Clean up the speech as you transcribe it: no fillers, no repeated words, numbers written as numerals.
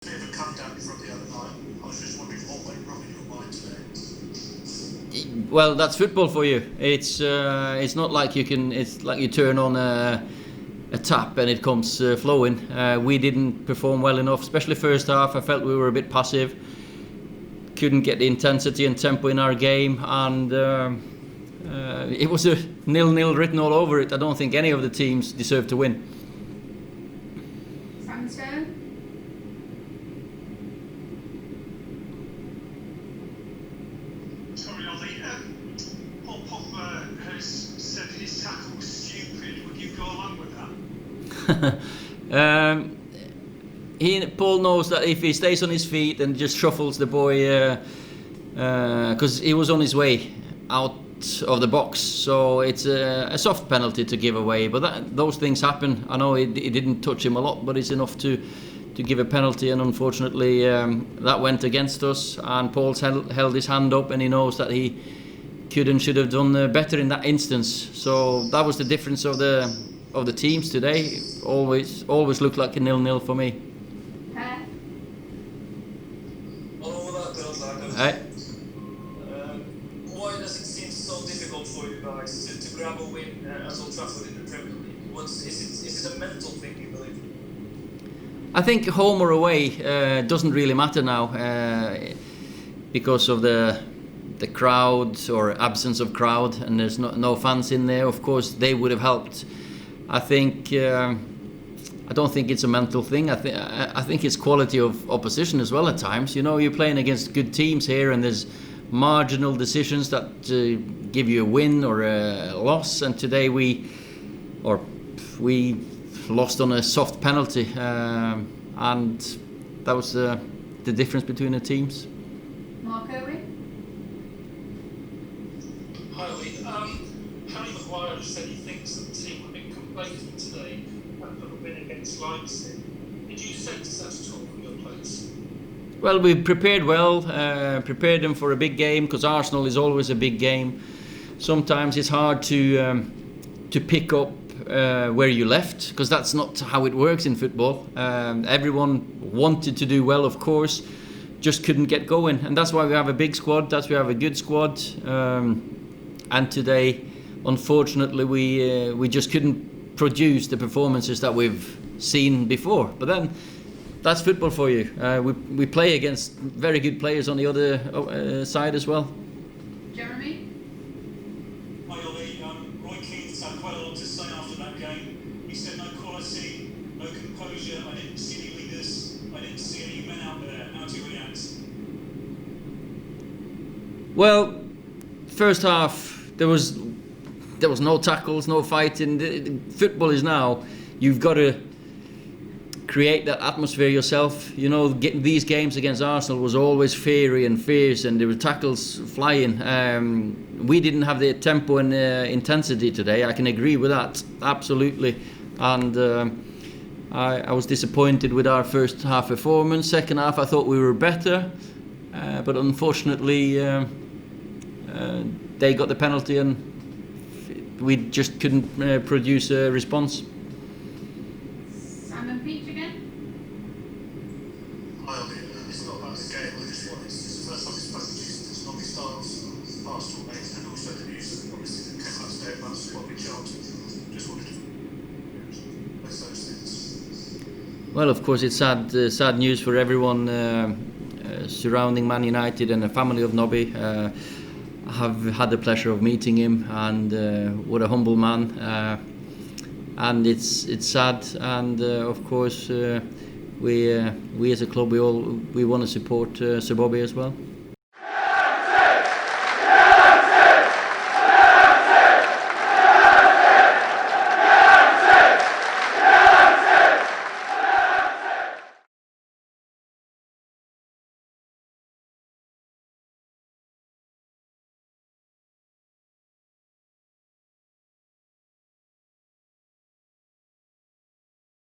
Bit of a come down from the other night. I was just wondering what went wrong in your mind today. Well, that's football for you. It's not like you can. It's like you turn on a tap and it comes flowing. We didn't perform well enough, especially first half. I felt we were a bit passive. Couldn't get the intensity and tempo in our game, and it was a 0-0 written all over it. I don't think any of the teams deserved to win. Sorry, Ollie. Paul Pogba has said his tackle was stupid. Would you go along with that? Paul knows that if he stays on his feet and just shuffles the boy, because he was on his way out of the box, so it's a soft penalty to give away. But those things happen. I know it didn't touch him a lot, but it's enough to give a penalty, and unfortunately that went against us. And Paul's held his hand up, and he knows that he could and should have done better in that instance. So that was the difference of the teams today. Always looked like a 0-0 for me. Hey. Why does it seem so difficult for you guys to grab a win at Old Trafford in the Premier League? Is it a mental thing, you believe? I think home or away doesn't really matter now because of the crowd or absence of crowd, and there's no fans in there. Of course, they would have helped. I think. I don't think it's a mental thing. I think it's quality of opposition as well at times. You know, you're playing against good teams here, and there's marginal decisions that give you a win or a loss. And today we lost on a soft penalty, and that was the difference between the teams. Mark Owen? Hi, Ollie. Harry Maguire said he thinks that the team were a bit complacent today after the win against Leipzig. Did you sense that at all from your players? Well, we prepared well, prepared them for a big game, because Arsenal is always a big game. Sometimes it's hard to pick up where you left, because that's not how it works in football. Everyone wanted to do well, of course, just couldn't get going, and that's why we have a big squad. That's why we have a good squad. And today, unfortunately, we just couldn't produce the performances that we've seen before. But then, that's football for you. We play against very good players on the other side as well. Jeremy? Hi, Ollie. Roy Keane's had quite a lot to say after that game. He said no quality, no composure. I didn't see any leaders. I didn't see any men out there. How do you react? Well, first half there was no tackles, no fighting. Football is now, you've got to create that atmosphere yourself. You know, these games against Arsenal was always fiery and fierce, and there were tackles flying. We didn't have the tempo and intensity today. I can agree with that, absolutely. And I was disappointed with our first half performance. Second half, I thought we were better, but unfortunately, they got the penalty, and we just couldn't produce a response. Simon Peach again? Hi, Ollie. It's not about the game. I just wanted, it's the first time we've spoken to you since Nobby Styles, Arsenal mates, and also the news that obviously that came out today about what we charged. Just wanted to place those things. Well, of course, it's sad news for everyone surrounding Man United and the family of Nobby. I have had the pleasure of meeting him, and what a humble man. And it's sad, and of course we as a club we want to support Sir Bobby as well.